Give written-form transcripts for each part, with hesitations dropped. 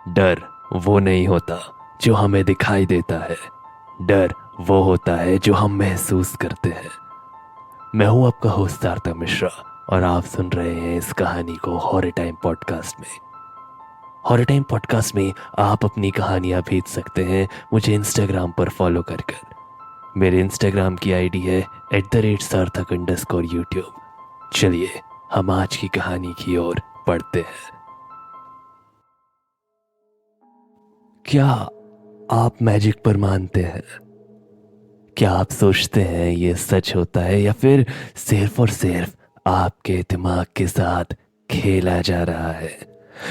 डर वो नहीं होता जो हमें दिखाई देता है, डर वो होता है जो हम महसूस करते हैं। मैं हूं आपका होस्ट सार्थक मिश्रा और आप सुन रहे हैं इस कहानी को हॉरर टाइम पॉडकास्ट में। हॉरर टाइम पॉडकास्ट में आप अपनी कहानियां भेज सकते हैं मुझे इंस्टाग्राम पर फॉलो कर मेरे इंस्टाग्राम की आईडी है @sarthak_YouTube। चलिए हम आज की कहानी की ओर बढ़ते हैं। क्या आप मैजिक पर मानते हैं? क्या आप सोचते हैं ये सच होता है या फिर सिर्फ और सिर्फ आपके दिमाग के साथ खेला जा रहा है?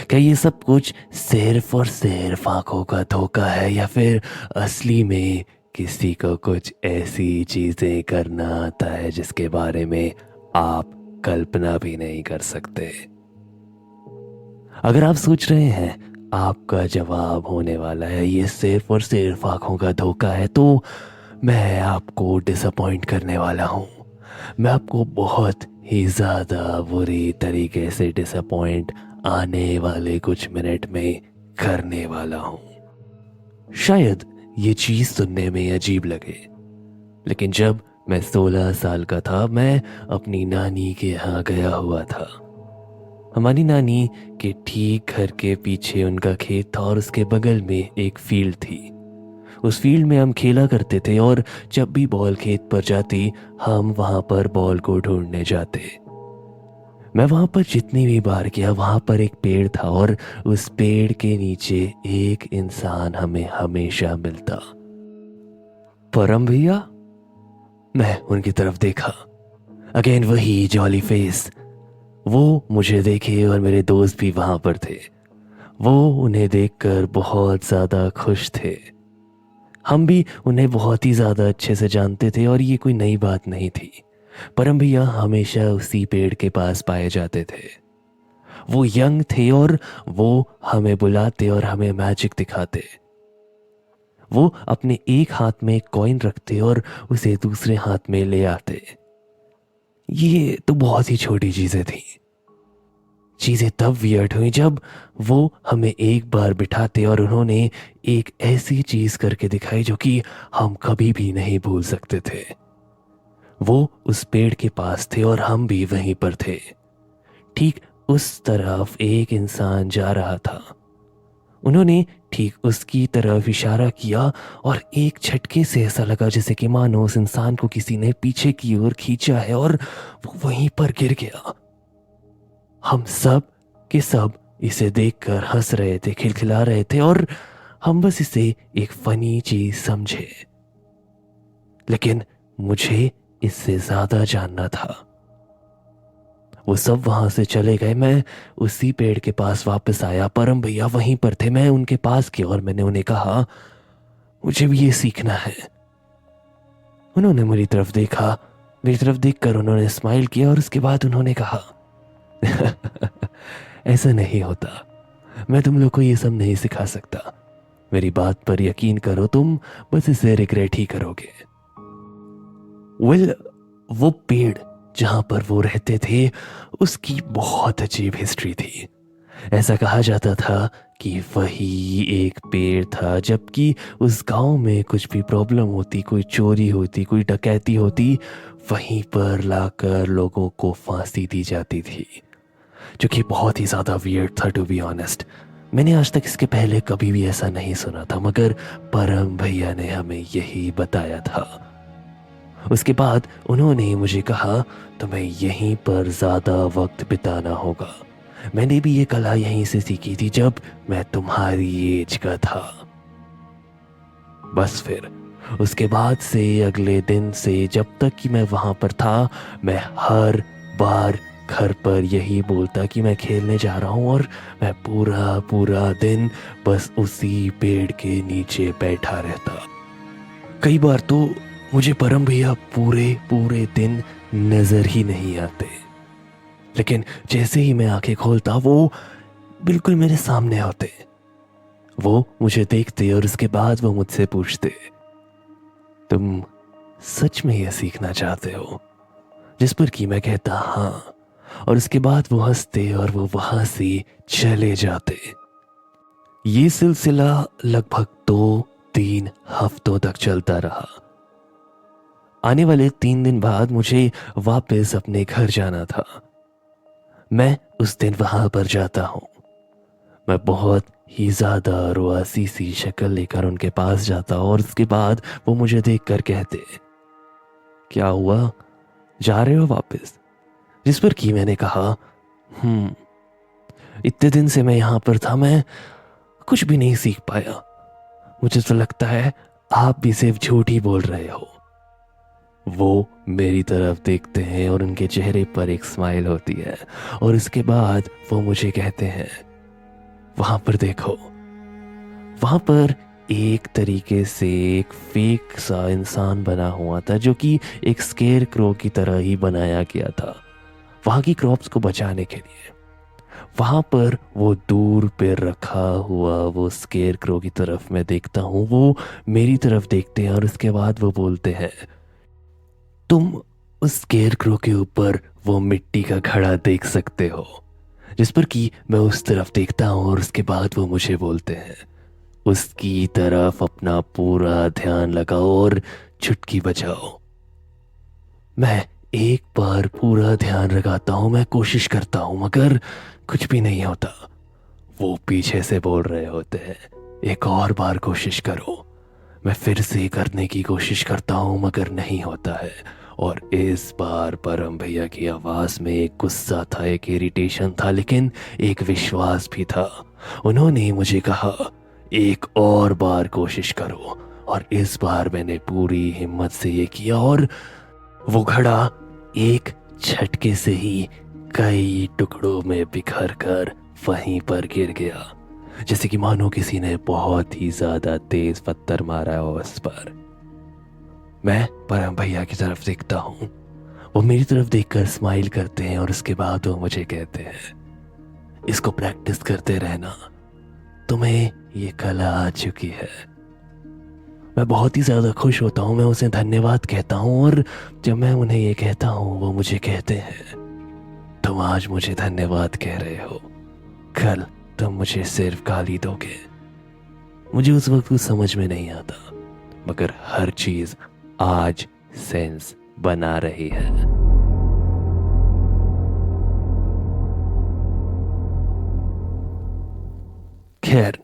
क्या ये सब कुछ सिर्फ और सिर्फ आंखों का धोखा है या फिर असली में किसी को कुछ ऐसी चीजें करना आता है जिसके बारे में आप कल्पना भी नहीं कर सकते? अगर आप सोच रहे हैं आपका जवाब होने वाला है ये सिर्फ और सिर्फ आंखों का धोखा है, तो मैं आपको डिसअपॉइंट करने वाला हूँ। मैं आपको बहुत ही ज़्यादा बुरी तरीके से डिसअपॉइंट आने वाले कुछ मिनट में करने वाला हूँ। शायद ये चीज़ सुनने में अजीब लगे, लेकिन जब मैं 16 साल का था मैं अपनी नानी के यहाँ गया हुआ था। हमारी नानी के ठीक घर के पीछे उनका खेत था और उसके बगल में एक फील्ड थी। उस फील्ड में हम खेला करते थे और जब भी बॉल खेत पर जाती हम वहां पर बॉल को ढूंढने जाते। मैं वहां पर जितनी भी बार गया वहां पर एक पेड़ था और उस पेड़ के नीचे एक इंसान हमें हमेशा मिलता। परम भैया? मैं उनकी तरफ देखा। अगेन वही जॉली फेस। वो मुझे देखे और मेरे दोस्त भी वहां पर थे। वो उन्हें देखकर बहुत ज्यादा खुश थे। हम भी उन्हें बहुत ही ज़्यादा अच्छे से जानते थे और ये कोई नई बात नहीं थी। परम भैया हमेशा उसी पेड़ के पास पाए जाते थे। वो यंग थे और वो हमें बुलाते और हमें मैजिक दिखाते। वो अपने एक हाथ में कॉइन रखते और उसे दूसरे हाथ में ले आते। ये तो बहुत ही छोटी चीज़ें थी। चीज़ें तब वियर्ड हुई जब वो हमें एक बार बिठाते और उन्होंने एक ऐसी चीज़ करके दिखाई जो कि हम कभी भी नहीं भूल सकते थे। वो उस पेड़ के पास थे और हम भी वहीं पर थे। ठीक उस तरफ एक इंसान जा रहा था। उन्होंने ठीक उसकी तरफ इशारा किया और एक झटके से ऐसा लगा जैसे कि मानो उस इंसान को किसी ने पीछे की ओर खींचा है और वो वहीं पर गिर गया। हम सब के सब इसे देखकर हंस रहे थे, खिलखिला रहे थे और हम बस इसे एक फनी चीज समझे। लेकिन मुझे इससे ज्यादा जानना था। वो सब वहां से चले गए। मैं उसी पेड़ के पास वापस आया। परम भैया वहीं पर थे। मैं उनके पास गया और मैंने उन्हें कहा, मुझे भी ये सीखना है। उन्होंने मेरी तरफ देखा। मेरी तरफ देखकर उन्होंने स्माइल किया और उसके बाद उन्होंने कहा, ऐसा नहीं होता। मैं तुम लोग को ये सब नहीं सिखा सकता। मेरी बात पर यकीन करो, तुम बस इसे रिग्रेट ही करोगे। वो पेड़ जहां पर वो रहते थे उसकी बहुत अजीब हिस्ट्री थी। ऐसा कहा जाता था कि वही एक पेड़ था जबकि उस गांव में कुछ भी प्रॉब्लम होती, कोई चोरी होती, कोई डकैती होती, वहीं पर लाकर लोगों को फांसी दी जाती थी, जो कि बहुत ही ज़्यादा वियर्ड था टू बी ऑनेस्ट। मैंने आज तक इसके पहले कभी भी ऐसा नहीं सुना था, मगर परम भैया ने हमें यही बताया था। उसके बाद उन्होंने मुझे कहा तुम्हें यहीं पर ज़्यादा वक्त बिताना होगा। मैंने भी ये कला यहीं से सीखी थी जब मैं तुम्हारी एज का था। बस फिर उसके बाद से अगले दिन से जब तक कि मैं वहां पर था, मैं हर बार घर पर यही बोलता कि मैं खेलने जा रहा हूँ और मैं पूरा पूरा दिन बस उसी पेड़ के नीचे बैठा रहता। कई बार तो मुझे परम भैया पूरे पूरे दिन नजर ही नहीं आते, लेकिन जैसे ही मैं आंखें खोलता वो बिल्कुल मेरे सामने होते। वो मुझे देखते और उसके बाद वो मुझसे पूछते, तुम सच में ये सीखना चाहते हो? जिस पर कि मैं कहता हाँ, और उसके बाद वो हंसते और वो वहां से चले जाते। ये सिलसिला लगभग 2-3 हफ्तों तक चलता रहा। आने वाले 3 दिन बाद मुझे वापस अपने घर जाना था। मैं उस दिन वहां पर जाता हूँ। मैं बहुत ही ज्यादा रुआसी सी शक्ल लेकर उनके पास जाता और उसके बाद वो मुझे देखकर कहते, क्या हुआ, जा रहे हो वापस? जिस पर कि मैंने कहा, इतने दिन से मैं यहां पर था, मैं कुछ भी नहीं सीख पाया। मुझे तो लगता है आप भी सिर्फ झूठ ही बोल रहे हो। वो मेरी तरफ देखते हैं और उनके चेहरे पर एक स्माइल होती है और इसके बाद वो मुझे कहते हैं, वहां पर देखो। वहां पर एक तरीके से एक फेक सा इंसान बना हुआ था जो कि एक स्केयर क्रो की तरह ही बनाया गया था वहां की क्रॉप्स को बचाने के लिए। वहां पर वो दूर पे रखा हुआ वो स्केयर क्रो की तरफ मैं देखता हूँ, वो मेरी तरफ देखते हैं और उसके बाद वो बोलते हैं, तुम उस स्केयर क्रो के ऊपर वो मिट्टी का घड़ा देख सकते हो। जिस पर कि मैं उस तरफ देखता हूँ और उसके बाद वो मुझे बोलते हैं, उसकी तरफ अपना पूरा ध्यान लगाओ और चुटकी बजाओ। मैं एक बार पूरा ध्यान लगाता हूं, मैं कोशिश करता हूं, मगर कुछ भी नहीं होता। वो पीछे से बोल रहे होते हैं, एक और बार कोशिश करो। मैं फिर से करने की कोशिश करता हूं मगर नहीं होता है। और इस बार परम भैया की आवाज में एक गुस्सा था, एक इरिटेशन था, लेकिन एक विश्वास भी था। उन्होंने मुझे कहा, एक और बार कोशिश करो। और इस बार मैंने पूरी हिम्मत से ये किया और वो घड़ा एक झटके से ही कई टुकड़ों में बिखर कर वहीं पर गिर गया, जैसे कि मानो किसी ने बहुत ही ज्यादा तेज पत्थर मारा हो उस पर। मैं परम भैया की तरफ देखता हूँ, वो मेरी तरफ देखकर स्माइल करते हैं और उसके बाद वो मुझे कहते हैं, इसको प्रैक्टिस करते रहना, तुम्हें ये कला आ चुकी है। मैं बहुत ही ज़्यादा खुश होता हूँ, मैं उसे धन्यवाद कहता हूँ और जब मैं उन्हें ये कहता हूँ वो मुझे कहते हैं, तुम आज मुझे धन्यवाद कह रहे हो, कल तुम मुझे सिर्फ गाली दोगे। मुझे उस वक्त कुछ समझ में नहीं आता, मगर हर चीज़ आज सेंस बना रही है। खैर,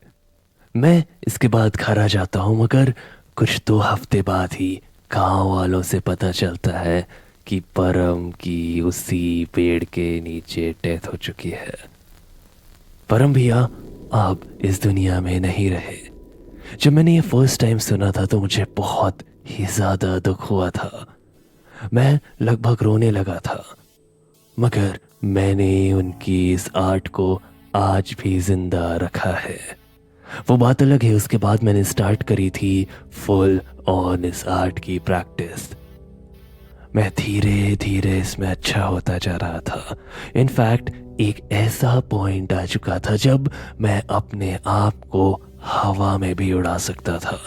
मैं इसके बाद घर आ जाता हूँ, मगर कुछ 2 हफ्ते बाद ही गांव वालों से पता चलता है कि परम की उसी पेड़ के नीचे डेथ हो चुकी है। परम भैया अब इस दुनिया में नहीं रहे। जब मैंने ये फर्स्ट टाइम सुना था तो मुझे बहुत ही ज़्यादा दुख हुआ था। मैं लगभग रोने लगा था, मगर मैंने उनकी इस आर्ट को आज भी जिंदा रखा है। वो बात अलग है, उसके बाद मैंने स्टार्ट करी थी फुल ऑन इस आर्ट की प्रैक्टिस। मैं धीरे धीरे इसमें अच्छा होता जा रहा था। इनफैक्ट एक ऐसा पॉइंट आ चुका था जब मैं अपने आप को हवा में भी उड़ा सकता था।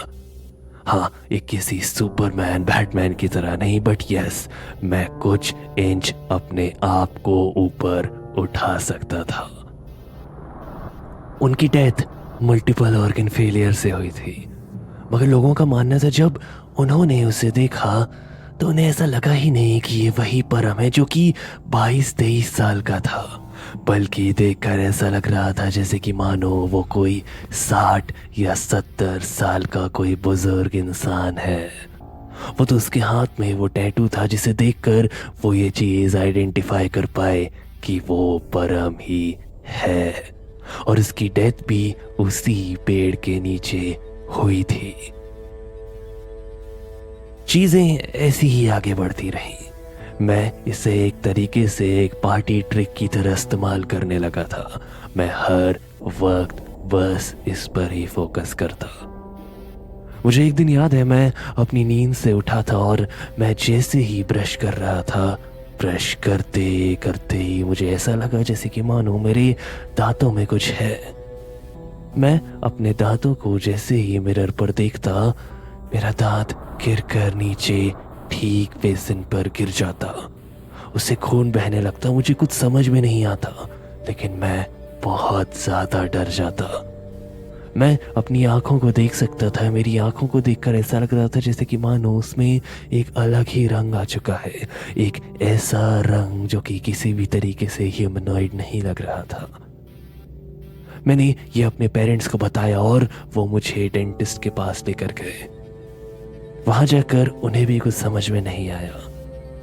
हाँ, एक किसी सुपरमैन बैटमैन की तरह नहीं, बट यस, मैं कुछ इंच अपने आप को ऊपर उठा सकता था। उनकी डेथ मल्टीपल ऑर्गन फेलियर से हुई थी, मगर लोगों का मानना था जब उन्होंने उसे देखा तो उन्हें ऐसा लगा ही नहीं कि ये वही परम है जो कि 22-23 साल का था, बल्कि देखकर ऐसा लग रहा था जैसे कि मानो वो कोई 60 या 70 साल का कोई बुजुर्ग इंसान है। वो तो उसके हाथ में वो टैटू था जिसे देखकर वो ये चीज आइडेंटिफाई कर पाए कि वो परम ही है। और इसकी डेथ भी उसी पेड़ के नीचे हुई थी। चीजें ऐसी ही आगे बढ़ती रही। मैं इसे एक तरीके से एक पार्टी ट्रिक की तरह इस्तेमाल करने लगा था। मैं हर वक्त बस इस पर ही फोकस करता। मुझे एक दिन याद है, मैं अपनी नींद से उठा था और मैं जैसे ही ब्रश कर रहा था, ब्रश करते करते ही मुझे ऐसा लगा जैसे कि मानो मेरे दांतों में कुछ है। मैं अपने दांतों को जैसे ही मिरर पर देखता, मेरा दांत गिर कर नीचे ठीक बेसिन पर गिर जाता। उससे खून बहने लगता। मुझे कुछ समझ में नहीं आता, लेकिन मैं बहुत ज्यादा डर जाता। मैं अपनी आंखों को देख सकता था। मेरी आंखों को देखकर ऐसा लग रहा था जैसे कि मानो उसमें एक अलग ही रंग आ चुका है, एक ऐसा रंग जो कि किसी भी तरीके से ह्यूमनॉइड नहीं लग रहा था। मैंने ये अपने पेरेंट्स को बताया और वो मुझे डेंटिस्ट के पास लेकर गए। वहां जाकर उन्हें भी कुछ समझ में नहीं आया।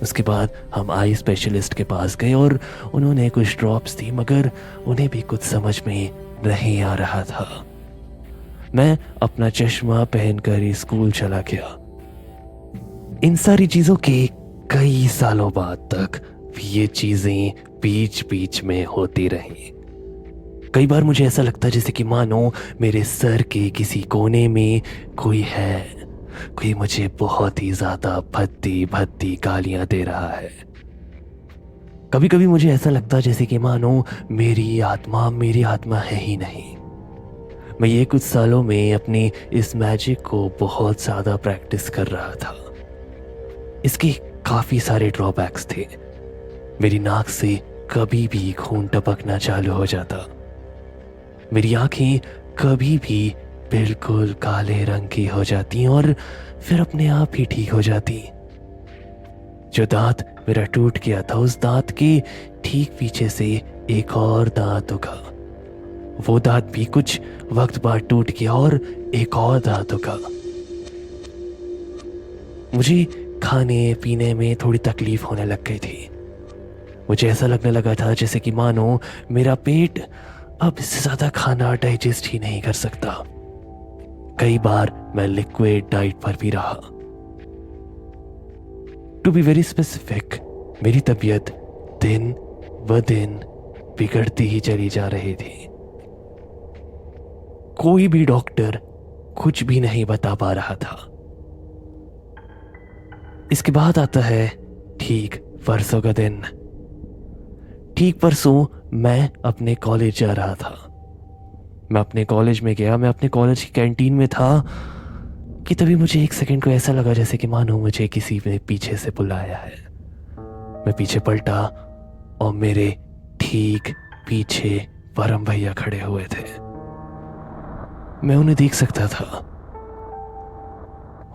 उसके बाद हम आई स्पेशलिस्ट के पास गए और उन्होंने कुछ ड्रॉप्स दी, मगर उन्हें भी कुछ समझ में नहीं आ रहा था। मैं अपना चश्मा पहनकर स्कूल चला गया। इन सारी चीजों के कई सालों बाद तक ये चीजें बीच बीच में होती रहीं। कई बार मुझे ऐसा लगता जैसे कि मानो मेरे सर के किसी कोने में कोई है, कोई मुझे बहुत ही ज्यादा भद्दी भद्दी गालियां दे रहा है। कभी कभी मुझे ऐसा लगता जैसे कि मानो मेरी आत्मा है ही नहीं। मैं ये कुछ सालों में अपनी इस मैजिक को बहुत ज़्यादा प्रैक्टिस कर रहा था। इसके काफ़ी सारे ड्रॉबैक्स थे। मेरी नाक से कभी भी खून टपकना चालू हो जाता। मेरी आंखें कभी भी बिल्कुल काले रंग की हो जाती और फिर अपने आप ही ठीक हो जाती। जो दांत मेरा टूट गया था, उस दांत के ठीक पीछे से एक और दांत उगा। वो दांत भी कुछ वक्त बाद टूट गया और एक और दांत उगा। मुझे खाने पीने में थोड़ी तकलीफ होने लग गई थी। मुझे ऐसा लगने लगा था जैसे कि मानो मेरा पेट अब इससे ज्यादा खाना डाइजेस्ट ही नहीं कर सकता। कई बार मैं लिक्विड डाइट पर भी रहा। टू बी वेरी स्पेसिफिक, मेरी तबीयत दिन ब दिन बिगड़ती ही चली जा रही थी। कोई भी डॉक्टर कुछ भी नहीं बता पा रहा था। इसके बाद आता है ठीक परसों का दिन। ठीक परसों मैं अपने कॉलेज जा रहा था। मैं अपने कॉलेज में गया। मैं अपने कॉलेज की कैंटीन में था कि तभी मुझे एक सेकंड को ऐसा लगा जैसे कि मानो मुझे किसी ने पीछे से बुलाया है। मैं पीछे पलटा और मेरे ठीक पीछे परम भैया खड़े हुए थे। मैं उन्हें देख सकता था।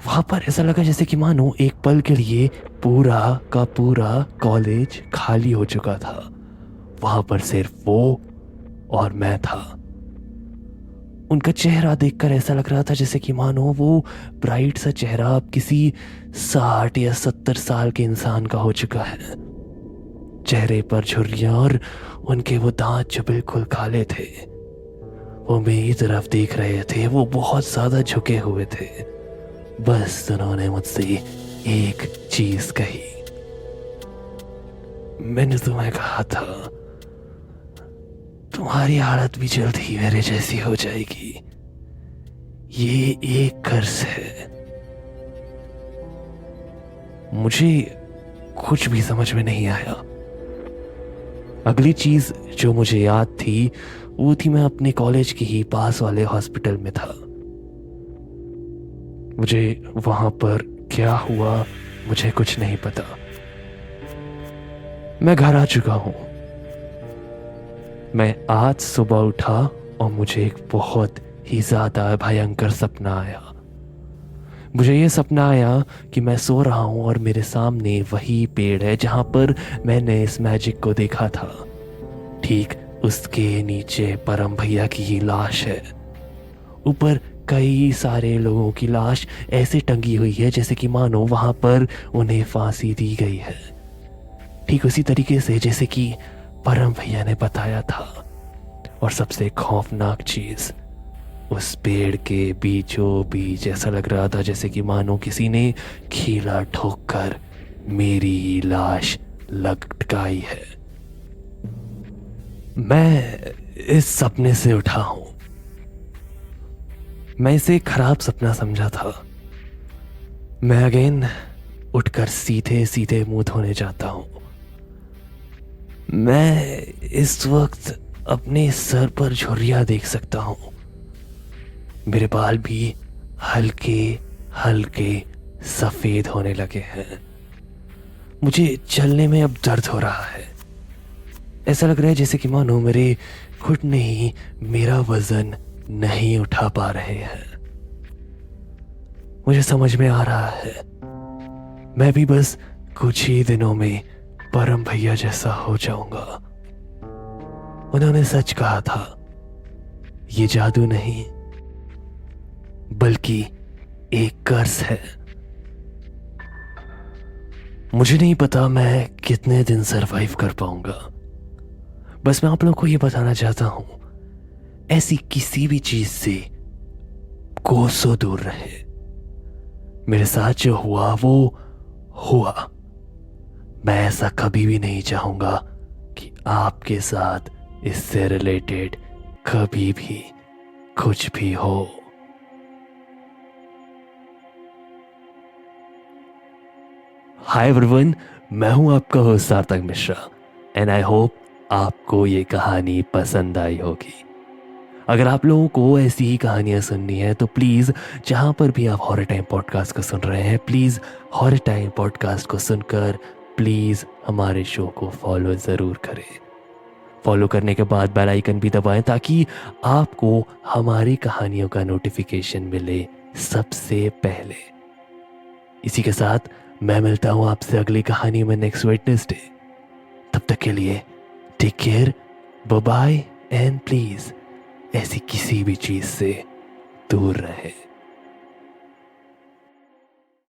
वहां पर ऐसा लगा जैसे कि मानो एक पल के लिए पूरा का पूरा कॉलेज खाली हो चुका था। वहां पर सिर्फ वो और मैं था। उनका चेहरा देखकर ऐसा लग रहा था जैसे कि मानो वो ब्राइट सा चेहरा अब किसी 60 या 70 साल के इंसान का हो चुका है। चेहरे पर झुर्रियां और उनके वो दांत जो बिल्कुल काले थे। वो मेरी तरफ देख रहे थे। वो बहुत ज्यादा झुके हुए थे। बस उन्होंने मुझसे एक चीज कही। मैंने तुम्हें कहा था तुम्हारी हालत भी जल्द ही मेरे जैसी हो जाएगी। ये एक कर्ज है। मुझे कुछ भी समझ में नहीं आया। अगली चीज जो मुझे याद थी वो थी मैं अपने कॉलेज के ही पास वाले हॉस्पिटल में था। मुझे वहां पर क्या हुआ मुझे कुछ नहीं पता। मैं घर आ चुका हूं। मैं आज सुबह उठा और मुझे एक बहुत ही ज्यादा भयंकर सपना आया। मुझे ये सपना आया कि मैं सो रहा हूं और मेरे सामने वही पेड़ है जहां पर मैंने इस मैजिक को देखा था। ठीक उसके नीचे परम भैया की ही लाश है। ऊपर कई सारे लोगों की लाश ऐसे टंगी हुई है जैसे कि मानो वहां पर उन्हें फांसी दी गई है। ठीक उसी तरीके से जैसे कि परम भैया ने बताया था। और सबसे खौफनाक चीज, उस पेड़ के बीचों बीच ऐसा लग रहा था जैसे कि मानो किसी ने खीला ठोककर मेरी लाश लटकाई है। मैं इस सपने से उठा हूं। मैं इसे खराब सपना समझा था। मैं अगेन उठकर सीधे सीधे मुंह धोने जाता हूं। मैं इस वक्त अपने सर पर झुर्रियां देख सकता हूं। मेरे बाल भी हल्के हल्के सफेद होने लगे हैं। मुझे चलने में अब दर्द हो रहा है। ऐसा लग रहा है जैसे कि मानो मेरे घुटने ही मेरा वजन नहीं उठा पा रहे हैं। मुझे समझ में आ रहा है मैं भी बस कुछ ही दिनों में परम भैया जैसा हो जाऊंगा। उन्होंने सच कहा था, ये जादू नहीं बल्कि एक कर्ज है। मुझे नहीं पता मैं कितने दिन सरवाइव कर पाऊंगा। बस मैं आप लोगों को ये बताना चाहता हूं, ऐसी किसी भी चीज से कोसों दूर रहे। मेरे साथ जो हुआ वो हुआ। मैं ऐसा कभी भी नहीं चाहूंगा कि आपके साथ इससे रिलेटेड कभी भी कुछ भी हो। हाय एवरीवन, मैं हूं आपका होस्ट सार्थक मिश्रा एंड आई होप आपको ये कहानी पसंद आई होगी। अगर आप लोगों को ऐसी ही कहानियां सुननी है तो प्लीज़ जहां पर भी आप हॉरर टाइम पॉडकास्ट को सुन रहे हैं, प्लीज़ हॉरर टाइम पॉडकास्ट को सुनकर प्लीज़ हमारे शो को फॉलो ज़रूर करें। फॉलो करने के बाद बेल आइकन भी दबाएं ताकि आपको हमारी कहानियों का नोटिफिकेशन मिले सबसे पहले। इसी के साथ मैं मिलता हूं आपसे अगली कहानी में नेक्स्ट वेडनेसडे। तब तक के लिए take care, bye bye and please ऐसी किसी भी चीज से दूर रहे।